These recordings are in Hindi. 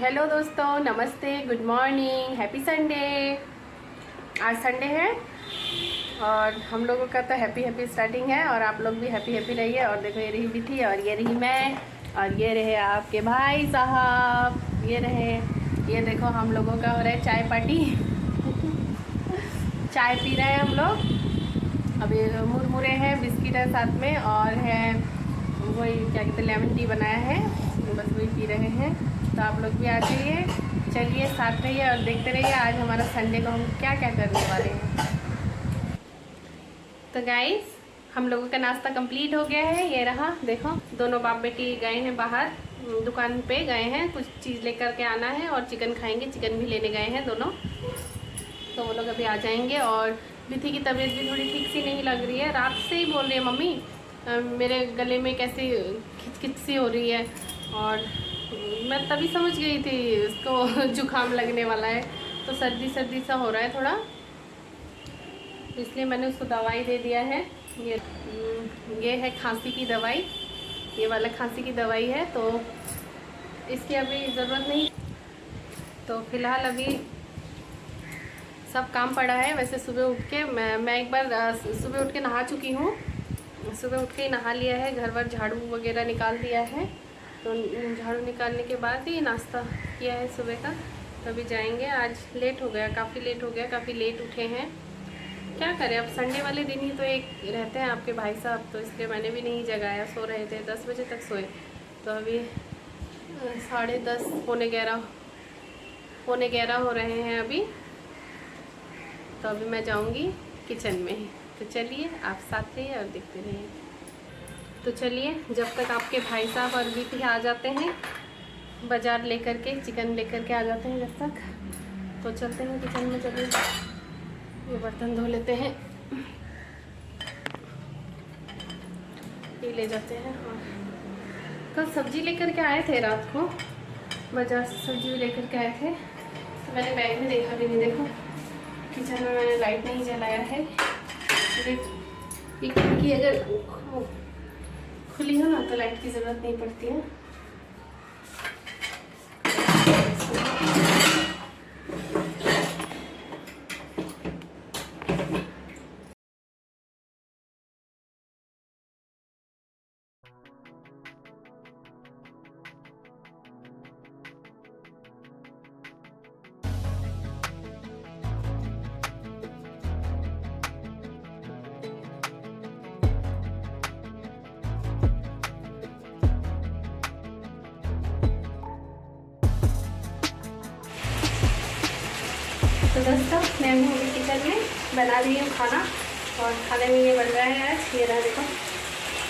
हेलो दोस्तों, नमस्ते, गुड मॉर्निंग, हैप्पी संडे। आज संडे है और हम लोगों का तो हैप्पी स्टार्टिंग है और आप लोग भी हैप्पी रहिए। और देखो, ये रही बिथी और ये रही मैं और ये रहे आपके भाई साहब, ये रहे। ये देखो, हम लोगों का हो रहा है चाय पार्टी चाय पी रहे हैं हम लोग। अभी मुरमुरे हैं, बिस्किट है साथ में और है वही क्या कहते हैं, लेमन टी बनाया है, बस वही पी रहे हैं। तो आप लोग भी आ जाइए, चलिए साथ रहिए और देखते रहिए आज हमारा संडे को हम क्या क्या करने वाले हैं। तो गाइस, हम लोगों का नाश्ता कंप्लीट हो गया है। ये रहा, देखो दोनों बाप बेटी गए हैं बाहर, दुकान पे गए हैं, कुछ चीज़ लेकर के आना है और चिकन खाएंगे। चिकन भी लेने गए हैं दोनों, तो वो लोग अभी आ जाएंगे। और बिथी की तबीयत भी थोड़ी ठीक सी नहीं लग रही है, रात से ही बोल रही है मम्मी मेरे गले में कैसी खिचखिच सी हो रही है। और मैं तभी समझ गई थी उसको जुकाम लगने वाला है, तो सर्दी सा हो रहा है थोड़ा, इसलिए मैंने उसको दवाई दे दिया है। ये है खांसी की दवाई, ये वाला खांसी की दवाई है, तो इसकी अभी ज़रूरत नहीं। तो फिलहाल अभी सब काम पड़ा है। वैसे सुबह उठ के मैं एक बार सुबह उठ के नहा चुकी हूँ, सुबह उठ के ही नहा लिया है, घर वर झाड़ू वगैरह निकाल दिया है। तो झाड़ू निकालने के बाद ही नाश्ता किया है सुबह का। तो अभी जाएंगे, आज लेट हो गया, काफ़ी लेट हो गया, काफ़ी लेट उठे हैं। क्या करें, अब संडे वाले दिन ही तो एक रहते हैं आपके भाई साहब, तो इसलिए मैंने भी नहीं जगाया, सो रहे थे, 10 बजे तक सोए। तो अभी 10:30 पौने 11 हो रहे हैं अभी। तो अभी मैं जाऊंगी किचन में, तो चलिए आप साथ रहिए और देखते रहिए। तो चलिए, जब तक आपके भाई साहब और बिथी आ जाते हैं बाज़ार लेकर के, चिकन लेकर के आ जाते हैं जब तक, तो चलते हैं किचन में। चलिए, ये बर्तन धो लेते हैं, ये ले जाते हैं। और कल सब्ज़ी लेकर के आए थे, रात को बाज़ार से सब्ज़ी लेकर के आए थे, तो मैंने बैग में देखा भी नहीं। देखो, किचन में मैंने लाइट नहीं जलाया है। ये खिड़की अगर खुली हो ना तो लाइट की ज़रूरत नहीं पड़ती है। तो दोस्तों, मैं हूँ अभी किचन में, बना रही हूँ खाना। और खाने में ये बन रहा है आज, ये रहा देखो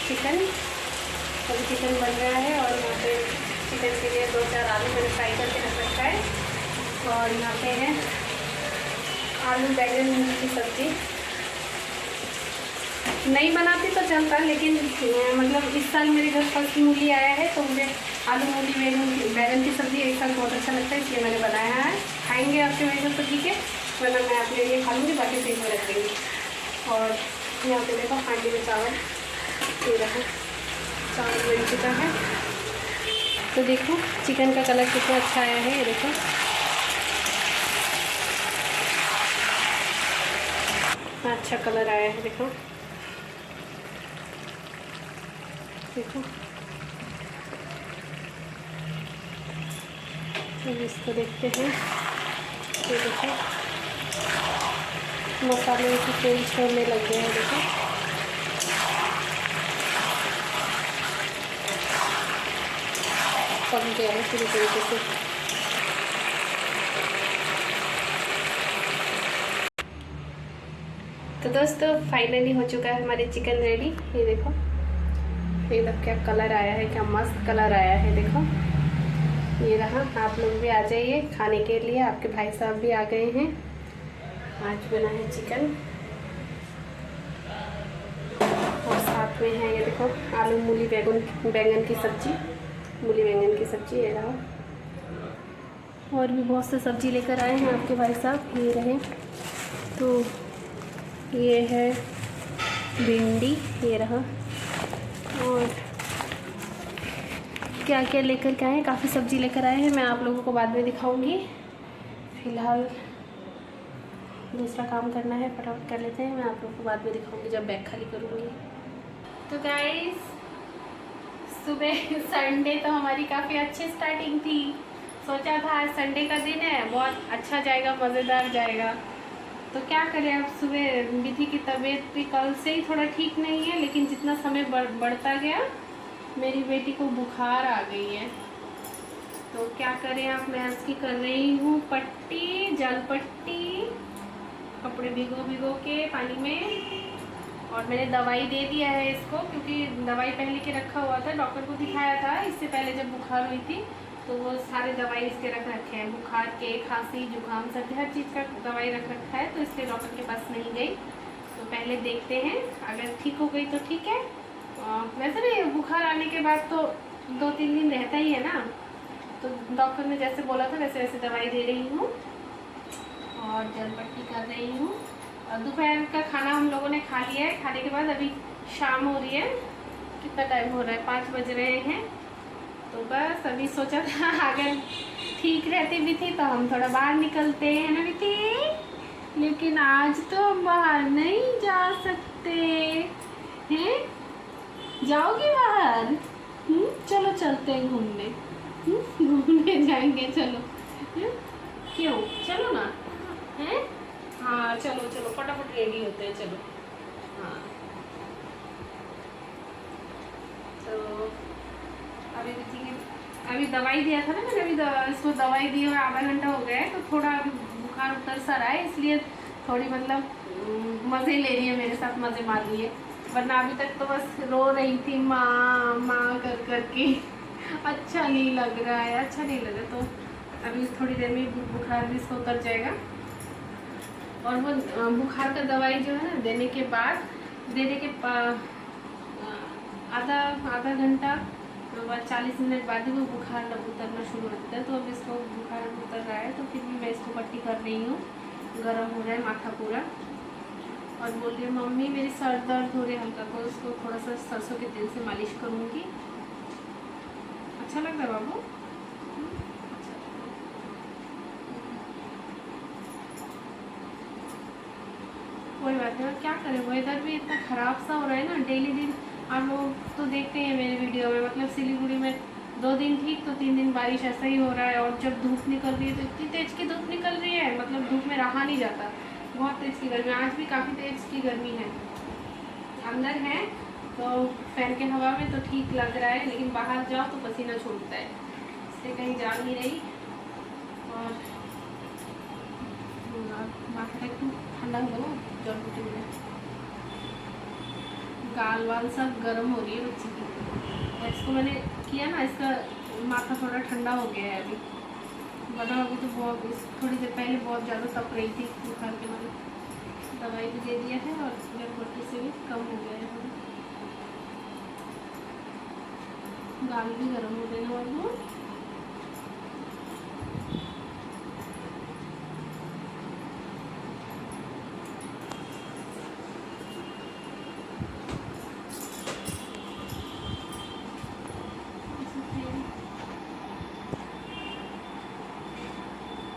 चिकन। अभी चिकन बन रहा है और यहाँ पे चिकन के लिए 2-4 आलू मैंने फ्राई करके रख रखा है। और यहाँ पे है आलू बैंगन की सब्ज़ी। नहीं बनाती तो चलता, लेकिन मतलब इस साल मेरे घर फर्स्ट मूली आया है, तो मुझे आलू मूली बैंगन की सब्ज़ी एक साल बहुत अच्छा लगता है, इसलिए मैंने बनाया है। खाएंगे आपके वजह तो ठीक है, वरना मैं अपने लिए खा लूँगी, बाकी फ्रिज में रख देंगे। और यहाँ पे देखो हांडी में चावल, ये रहा चावल बन चुका है। तो देखो चिकन का कलर कितना अच्छा आया है, ये देखो अच्छा कलर आया है, देखो देखो। तो इसको देखते हैं, ये देखो मसाले की तेल छोड़ने लग गए हैं, देखो पक गया है पूरी तरीके से। तो दोस्तों, फाइनली हो चुका है हमारे चिकन रेडी। ये देखो एकदम क्या कलर आया है, क्या मस्त कलर आया है, देखो ये रहा। आप लोग भी आ जाइए खाने के लिए, आपके भाई साहब भी आ गए हैं। आज बना है चिकन और साथ में है ये देखो आलू मूली बैंगन की सब्ज़ी, मूली बैंगन की सब्ज़ी, ये रहा। और भी बहुत से सब्ज़ी लेकर आए हैं आपके भाई साहब, ये रहे। तो ये है भिंडी, ये रहा। और क्या क्या लेकर के आए हैं, काफ़ी सब्ज़ी लेकर आए हैं। मैं आप लोगों को बाद में दिखाऊंगी। फ़िलहाल दूसरा काम करना है, फटाफट कर लेते हैं। मैं आप लोगों को बाद में दिखाऊंगी जब बैग खाली करूँगी। तो गाइस सुबह संडे तो हमारी काफ़ी अच्छी स्टार्टिंग थी। सोचा था आज संडे का दिन है, बहुत अच्छा जाएगा, मज़ेदार जाएगा। तो क्या करें, अब सुबह विधि की तबीयत भी कल से ही थोड़ा ठीक नहीं है, लेकिन जितना समय बढ़ता गया मेरी बेटी को बुखार आ गई है। तो क्या करें, अब मैं इसकी कर रही हूँ पट्टी, जल पट्टी, कपड़े भिगो के पानी में। और मैंने दवाई दे दिया है इसको, क्योंकि दवाई पहले के रखा हुआ था, डॉक्टर को दिखाया था इससे पहले जब बुखार हुई थी, तो वो सारे दवाई इसके रख रखे हैं, बुखार के, खांसी, जुकाम, सर्दी, हर चीज़ का दवाई रख रखा है। तो इसलिए डॉक्टर के पास नहीं गई। तो पहले देखते हैं, अगर ठीक हो गई तो ठीक है। वैसे भी बुखार आने के बाद तो 2-3 दिन रहता ही है ना। तो डॉक्टर ने जैसे बोला था वैसे वैसे दवाई दे रही हूँ और जल पट्टी कर रही हूँ। दोपहर का खाना हम लोगों ने खा लिया है। खाने के बाद अभी शाम हो रही है, कितना टाइम हो रहा है, 5 बज रहे हैं। तो बस अभी सोचा था अगर ठीक रहती भी थी तो हम थोड़ा बाहर निकलते हैं ना बेटी, लेकिन आज तो हम बाहर नहीं जा सकते हैं। जाओगी बाहर? चलो चलते हैं घूमने। घूमने जाएंगे, चलो। क्यों, चलो ना। हैं? हाँ चलो चलो, फटाफट रेडी होते हैं, चलो। हाँ तो अभी दवाई दिया था ना मैंने, अभी इसको दवाई दी और आधा घंटा हो गया है। तो थोड़ा अभी बुखार उतर सा रहा है, इसलिए थोड़ी मतलब मज़े ले रही है मेरे साथ, मज़े मार रही है। वरना अभी तक तो बस रो रही थी माँ माँ कर के। अच्छा नहीं लग रहा है, अच्छा नहीं लग रहा। तो अभी थोड़ी देर में बुखार भी इसको उतर जाएगा। और वो बुखार का दवाई जो है ना, देने के आधा घंटा बाद 40 मिनट बाद ही वो बुखार उतरना शुरू होता है। तो अब इसको बुखार उतर रहा है, तो फिर भी मैं इसको पट्टी कर रही हूँ। गर्म हो रहा है माथा पूरा। और बोल रही है मम्मी मेरी सर दर्द हो रही है हल्का, तो उसको थोड़ा सा सरसों के तेल से मालिश करूँगी। अच्छा लग रहा है बाबू? कोई बात नहीं, क्या करें, वेदर भी इतना ख़राब सा हो रहा है ना डेली दिन। आप लोग तो देखते हैं मेरे वीडियो में, मतलब सिलीगुड़ी में 2 दिन ठीक तो 3 दिन बारिश, ऐसा ही हो रहा है। और जब धूप निकल रही है तो इतनी तेज़ की धूप निकल रही है, मतलब धूप में रहा नहीं जाता, बहुत तेज़ की गर्मी। आज भी काफ़ी तेज़ की गर्मी है। अंदर है तो फैन के हवा में तो ठीक लग रहा है, लेकिन बाहर जाओ तो पसीना छूटता है, इसलिए कहीं जा नहीं रही। और माथा एकदम ठंडा हो गया, जल में गाल वाल सब गर्म हो रही है बच्ची की। इसको मैंने किया ना, इसका माथा थोड़ा ठंडा हो गया है अभी, वरना अभी तो बहुत थोड़ी देर पहले बहुत ज़्यादा तप रही थी बुखार के बाद। दवाई भी दे दिया है और जलपट्टी से भी कम हो गया है। गाल भी गर्म हो गए ना बाबू।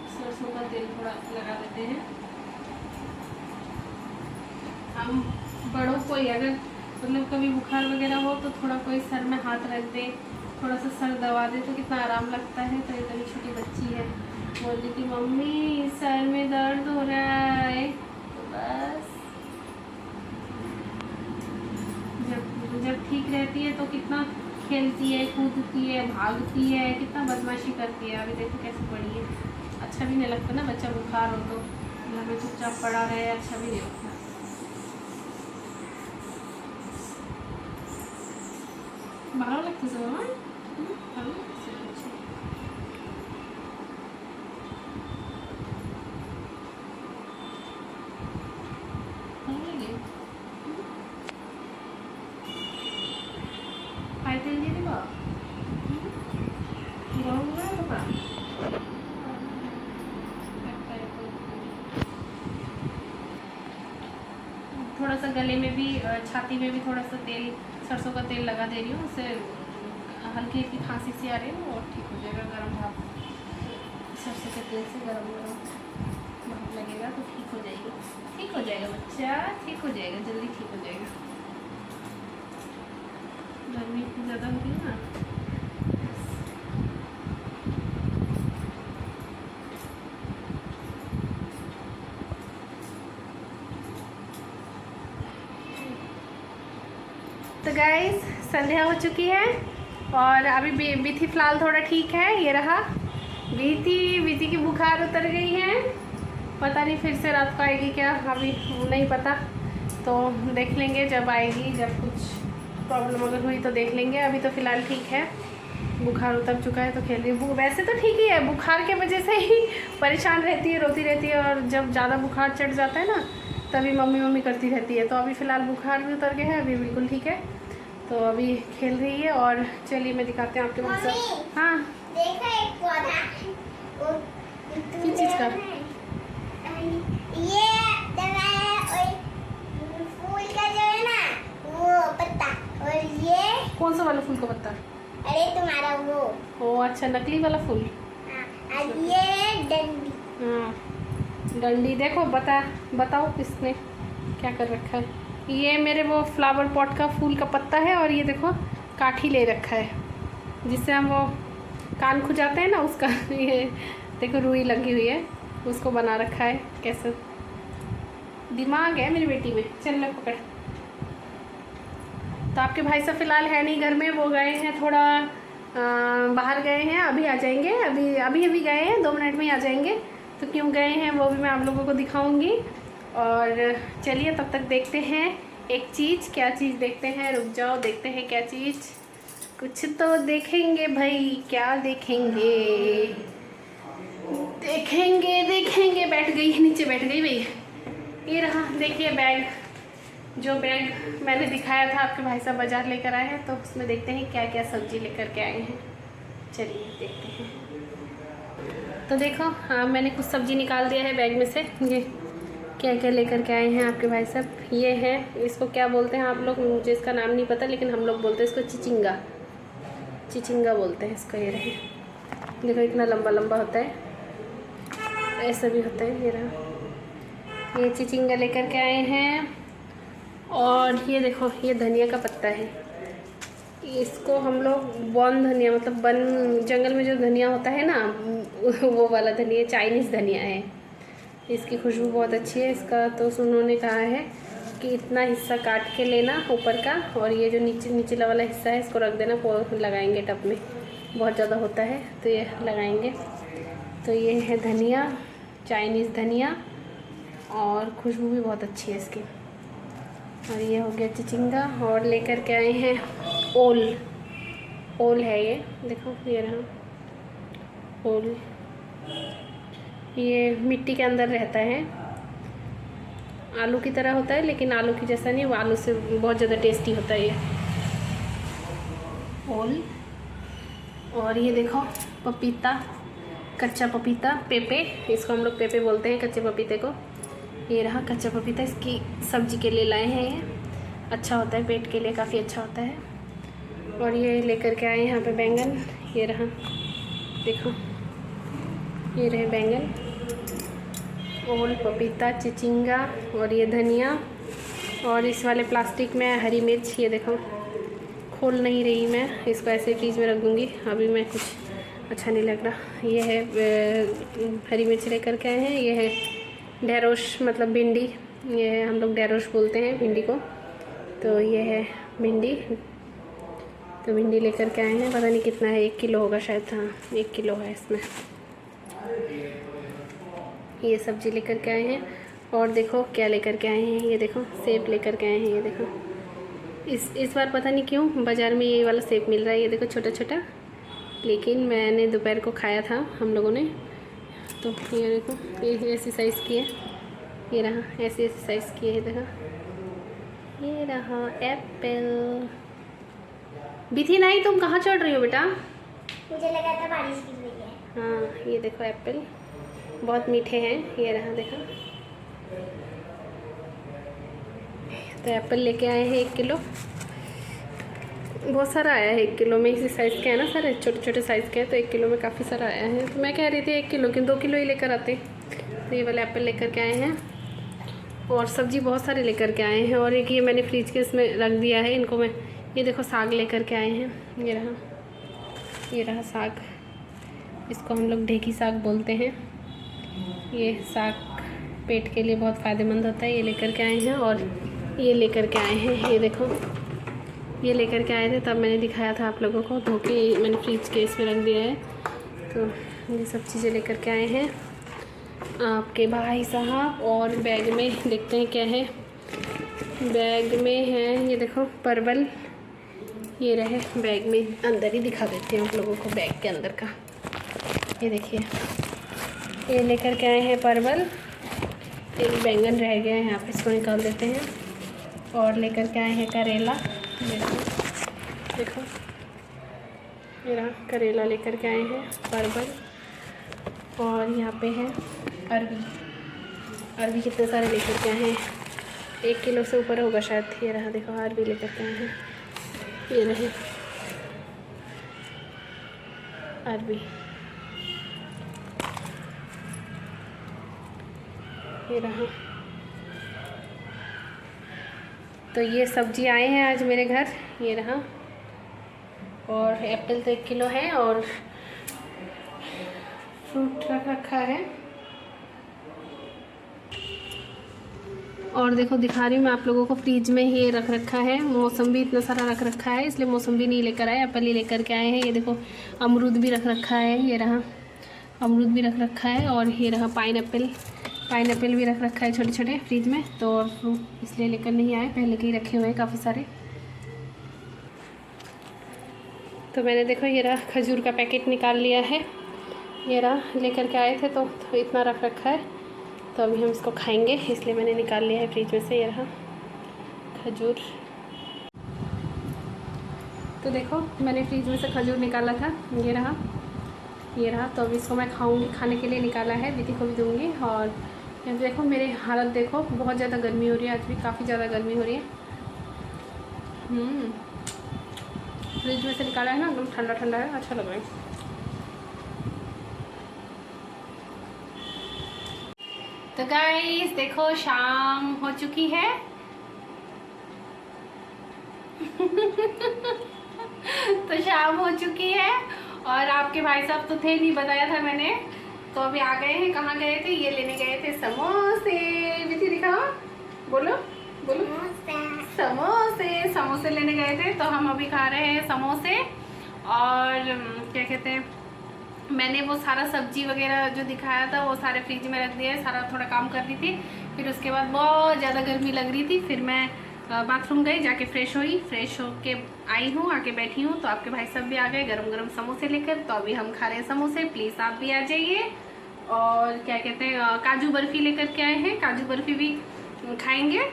सरसों का तेल थोड़ा लगा देते हैं हम। बड़ों को ही अगर मतलब कभी बुखार वगैरह हो तो थोड़ा कोई सर में हाथ रख दे, थोड़ा सा सर दबा दे तो कितना आराम लगता है। तो इतनी छोटी बच्ची है, बोल रही थी मम्मी सर में दर्द हो रहा है। तो बस जब ठीक रहती है तो कितना खेलती है, कूदती है, भागती है, कितना बदमाशी करती है। अभी देखो कैसे पड़ी है। अच्छा भी नहीं लगता ना, बच्चा बुखार हो तो घर में चुपचाप पड़ा रहे, अच्छा भी नहीं लगता। भाলো লাগতেছে মামা? ভালো লাগতেছে? আচ্ছা ভালো লাগে? পায়ে তেল দিয়ে দিবা? গরম করে দেবা? थोड़ा सा गले में भी, छाती में भी थोड़ा सा तेल, सरसों का तेल लगा दे रही हूँ, उससे हल्की हल्की खांसी सी आ रही है और ठीक हो जाएगा। गर्म भाप सरसों के तेल से गर्म भाप लगेगा तो ठीक हो जाएगी। ठीक हो जाएगा बच्चा, ठीक हो जाएगा, जल्दी ठीक हो जाएगा। गर्मी इतनी ज़्यादा होती है ना। तो गाइस संध्या हो चुकी है और अभी बीथी फ़िलहाल थोड़ा ठीक है। ये रहा बीथी की बुखार उतर गई है। पता नहीं फिर से रात को आएगी क्या, अभी नहीं पता। तो देख लेंगे जब आएगी, जब कुछ प्रॉब्लम अगर हुई तो देख लेंगे। अभी तो फ़िलहाल ठीक है, बुखार उतर चुका है तो खेल रही है। वैसे तो ठीक ही है, बुखार के वजह से ही परेशान रहती है, रोती रहती है। और जब ज़्यादा बुखार चढ़ जाता है ना तभी मम्मी करती रहती है। तो अभी फ़िलहाल बुखार भी उतर गया है, अभी बिल्कुल ठीक है। तो अभी खेल रही है। और चलिए मैं दिखाते हैं आपके पास। हाँ देखो एक पौधा, किस चीज़ का? ये और फूल का जो है ना वो पत्ता, और ये कौन सा वाला फूल का पत्ता? अरे तुम्हारा वो। ओ अच्छा, नकली वाला फूल। हाँ, और ये डंडी। हाँ डंडी। देखो बताओ किसने क्या कर रखा है। ये मेरे वो फ्लावर पॉट का फूल का पत्ता है। और ये देखो काठी ले रखा है जिससे हम वो कान खुजाते हैं ना उसका ये देखो रुई लगी हुई है, उसको बना रखा है। कैसे दिमाग है मेरी बेटी में। चल ले पकड़। तो आपके भाई साहब फ़िलहाल है नहीं घर में, वो गए हैं थोड़ा बाहर गए हैं। अभी आ जाएंगे, अभी गए हैं, 2 मिनट में ही आ जाएंगे। तो क्यों गए हैं वो भी मैं आप लोगों को दिखाऊंगी। और चलिए तब तक देखते हैं एक चीज़। क्या चीज़ देखते हैं, रुक जाओ देखते हैं क्या चीज़। कुछ तो देखेंगे भाई, क्या देखेंगे देखेंगे। बैठ गई है, नीचे बैठ गई भाई। ये रहा देखिए बैग, जो बैग मैंने दिखाया था आपके भाई साहब बाज़ार लेकर आए हैं। तो उसमें देखते हैं क्या क्या सब्ज़ी लेकर के आए हैं। चलिए देखते हैं। तो देखो हाँ मैंने कुछ सब्ज़ी निकाल दिया है बैग में से। ये क्या क्या लेकर के आए हैं आपके भाई साहब। ये है, इसको क्या बोलते हैं आप लोग, मुझे इसका नाम नहीं पता, लेकिन हम लोग बोलते हैं इसको चिचिंगा बोलते हैं इसका। ये रहे देखो इतना लंबा लंबा होता है, ऐसा भी होता है। ये रहा, ये चिचिंगा लेकर के आए हैं। और ये देखो ये धनिया का पत्ता है। इसको हम लोग वन धनिया, मतलब वन जंगल में जो धनिया होता है ना वो वाला धनिया, चाइनीज़ धनिया है। इसकी खुशबू बहुत अच्छी है इसका। तो उन्होंने कहा है कि इतना हिस्सा काट के लेना ऊपर का, और ये जो नीचला वाला हिस्सा है इसको रख देना, लगाएंगे टब में। बहुत ज़्यादा होता है तो ये लगाएंगे। तो ये है धनिया, चाइनीज़ धनिया, और खुशबू भी बहुत अच्छी है इसकी। और ये हो गया चिचिंगा। और लेकर के आए हैं ओल है ये, देखो ये रहा ओल। ये मिट्टी के अंदर रहता है, आलू की तरह होता है लेकिन आलू की जैसा नहीं, वो आलू से बहुत ज़्यादा टेस्टी होता है ये ओल। और ये देखो पपीता, कच्चा पपीता, पेपे, इसको हम लोग पेपे बोलते हैं कच्चे पपीते को। ये रहा कच्चा पपीता, इसकी सब्जी के लिए लाए हैं। ये अच्छा होता है पेट के लिए, काफ़ी अच्छा होता है। और ये लेकर के आए हैं यहाँ पे बैंगन। ये रहा देखो, ये रहे बैंगन, ओल, पपीता, चिचिंगा, और ये धनिया। और इस वाले प्लास्टिक में हरी मिर्च। ये देखो खोल नहीं रही मैं, इसको ऐसे फ्रीज में रख दूँगी, अभी मैं कुछ अच्छा नहीं लग रहा। ये है हरी मिर्च लेकर के आए हैं। ये है ढेरोश, मतलब भिंडी, ये है हम लोग ढेरोश बोलते हैं भिंडी को। तो ये है भिंडी, तो भिंडी लेकर के आए हैं। पता नहीं कितना है, 1 किलो होगा शायद। हाँ 1 किलो है इसमें। ये सब्ज़ी लेकर के आए हैं। और देखो क्या लेकर के आए हैं, ये देखो सेब लेकर के आए हैं। ये देखो इस बार पता नहीं क्यों बाज़ार में ये वाला सेब मिल रहा है। ये देखो छोटा छोटा, लेकिन मैंने दोपहर को खाया था हम लोगों ने। तो ये देखो ये ऐसी साइज़ की है। ये रहा ऐसी साइज़ की है, देखो ये रहा एप्पल। बिथी नहीं, तुम कहाँ चढ़ रही हो बेटा? मुझे लगा था बारिश गिर रही है। हाँ ये देखो एप्पल बहुत मीठे हैं। ये रहा देखो, तो एप्पल लेके आए हैं 1 किलो। बहुत सारा आया है, 1 किलो में इसी साइज़ के हैं ना सारे, छोटे छोटे साइज़ के हैं, तो 1 किलो में काफ़ी सारा आया है। तो मैं कह रही थी 1 किलो के 2 किलो ही लेकर आते। तो ये वाले एप्पल लेकर के आए हैं और सब्ज़ी बहुत सारे लेकर के आए हैं। और एक ये मैंने फ्रिज के इसमें रख दिया है इनको। मैं ये देखो साग लेकर के आए हैं, ये रहा साग, इसको हम लोग ढेकी साग बोलते हैं। ये साग पेट के लिए बहुत फ़ायदेमंद होता है, ये लेकर के आए हैं। और ये लेकर के आए हैं, ये देखो ये लेकर के आए थे, तब मैंने दिखाया था आप लोगों को, धो के मैंने फ्रिज के इसमें रख दिया है। तो ये सब चीज़ें लेकर के आए हैं आपके भाई साहब। और बैग में देखते हैं क्या है। बैग में है ये देखो परवल, ये रहे बैग में, अंदर ही दिखा देती हूँ आप लोगों को बैग के अंदर का। ये देखिए ये लेकर के आए हैं परवल, एक बैंगन रह गया है यहाँ पे, इसको निकाल देते हैं। और लेकर के आए हैं करेला, देखो ये रहा करेला लेकर के आए हैं, परवल। और यहाँ पे है अरबी कितने सारे लेकर के आए हैं, 1 किलो से ऊपर होगा शायद। ये रहा देखो अरबी लेकर के आए हैं, ये रहे अरबी, ये रहा। तो ये सब्जी आए हैं आज मेरे घर, ये रहा। और एप्पल तो 1 किलो है और फ्रूट रख रखा है। और देखो दिखा रही हूँ मैं आप लोगों को, फ्रिज में ये रख रखा है। मौसम्बी इतना सारा रख रखा है, इसलिए मौसम्बी नहीं लेकर आए, एप्पल ही लेकर के आए हैं। ये देखो अमरूद भी रख रखा है, ये रहा अमरूद भी रख रखा है। और ये रहा पाइनएप्पल भी रख रखा है छोटे छोटे फ्रिज में। तो और फ्रूट इसलिए लेकर नहीं आए, पहले के ही रखे हुए हैं काफ़ी सारे। तो मैंने देखो ये रहा खजूर का पैकेट निकाल लिया है, ये रहा लेकर के आए थे तो इतना रख रखा है। तो अभी हम इसको खाएंगे, इसलिए मैंने निकाल लिया है फ्रिज में से। ये रहा खजूर। तो देखो मैंने फ्रिज में से खजूर निकाला था, ये रहा। तो अभी इसको मैं खाऊंगी, खाने के लिए निकाला है, दीदी को भी दूंगी। और यहाँ देखो मेरे हालत देखो, बहुत ज़्यादा गर्मी हो रही है, आज भी काफ़ी ज़्यादा गर्मी हो रही है। फ्रिज में से निकाला है ना, एकदम ठंडा ठंडा है, अच्छा लग रहा है। तो गाइस देखो शाम हो चुकी है। तो शाम हो चुकी है और आपके भाई साहब तो थे नहीं, बताया था मैंने। तो अभी आ गए हैं, कहाँ गए थे, ये लेने गए थे समोसे। विधि दिखाओ, बोलो समोसे लेने गए थे। तो हम अभी खा रहे हैं समोसे। और क्या कहते हैं, मैंने वो सारा सब्जी वगैरह जो दिखाया था वो सारे फ्रिज में रख दिया है, सारा थोड़ा काम कर रही थी। फिर उसके बाद बहुत ज़्यादा गर्मी लग रही थी, फिर मैं बाथरूम गई, जाके फ्रेश होके आई हूँ, आके बैठी हूँ। तो आपके भाई साहब भी आ गए गरम गरम समोसे लेकर। तो अभी हम खा रहे हैं समोसे, प्लीज़ आप भी आ जाइए। और क्या कहते हैं, काजू बर्फ़ी लेकर के आए हैं, काजू बर्फ़ी भी खाएंगे।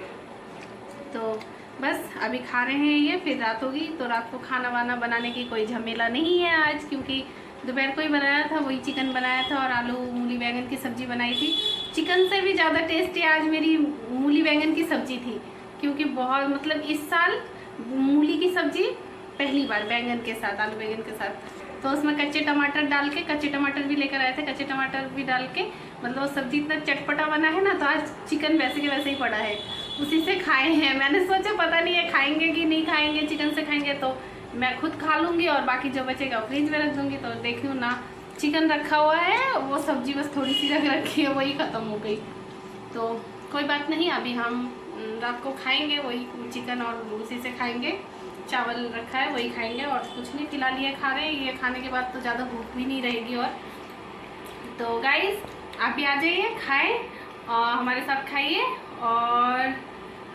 तो बस अभी खा रहे हैं ये, फिर रात होगी। तो रात को खाना वाना बनाने की कोई झमेला नहीं है आज, क्योंकि दोपहर को ही बनाया था, वही चिकन बनाया था और आलू मूली बैंगन की सब्ज़ी बनाई थी। चिकन से भी ज़्यादा टेस्टी आज मेरी मूली बैंगन की सब्ज़ी थी, क्योंकि बहुत मतलब इस साल मूली की सब्ज़ी पहली बार बैंगन के साथ, आलू बैंगन के साथ। तो उसमें कच्चे टमाटर डाल के, कच्चे टमाटर भी लेकर आए थे, कच्चे टमाटर भी डाल के, मतलब वो सब्ज़ी इतना चटपटा बना है ना। तो आज चिकन वैसे के वैसे ही पड़ा है, उसी से खाए हैं। मैंने सोचा पता नहीं है खाएंगे कि नहीं खाएंगे, चिकन से खाएंगे तो मैं खुद खा लूँगी और बाकी जो बचेगा फ्रिज में रख दूँगी। तो देखी हूँ ना, चिकन रखा हुआ है, वो सब्ज़ी बस थोड़ी सी रख रखी है, वही ख़त्म हो गई। तो कोई बात नहीं, अभी हम रात को खाएंगे वही चिकन और उसी से खाएंगे। चावल रखा है वही खाएंगे और कुछ नहीं, फिलहाल ये खा रहे हैं। ये खाने के बाद तो ज़्यादा भूख भी नहीं रहेगी। और तो गाइस आप भी आ जाइए, खाएँ और हमारे साथ खाइए और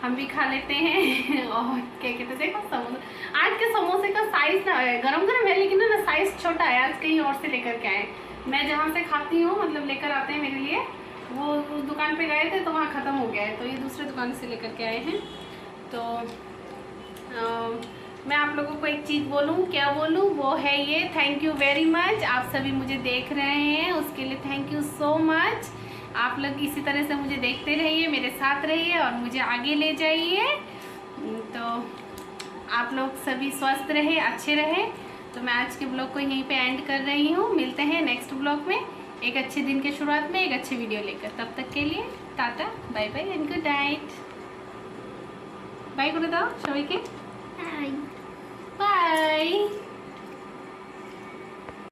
हम भी खा लेते हैं। और क्या कहते हैं, देखो समोसा, आज के समोसे का साइज़ ना गरम गरम है, लेकिन ना साइज़ छोटा है। आज कहीं और से लेकर के आए, मैं जहाँ से खाती हूँ, मतलब लेकर आते हैं मेरे लिए, वो उस दुकान पे गए थे तो वहाँ ख़त्म हो गया है। तो ये दूसरे दुकान से लेकर के आए हैं। तो मैं आप लोगों को एक चीज़ बोलूँ, क्या बोलूँ, वो है ये, थैंक यू वेरी मच। आप सभी मुझे देख रहे हैं, उसके लिए थैंक यू सो मच। आप लोग इसी तरह से मुझे देखते रहिए, मेरे साथ रहिए और मुझे आगे ले जाइए। तो आप लोग सभी स्वस्थ रहे, अच्छे रहे। तो मैं आज के ब्लॉग को यहीं पे एंड कर रही हूँ। मिलते हैं नेक्स्ट ब्लॉग में एक अच्छे दिन के शुरुआत में एक अच्छी वीडियो लेकर। तब तक के लिए tata, bye bye and good night. Bye कर दो सभी के, बाय।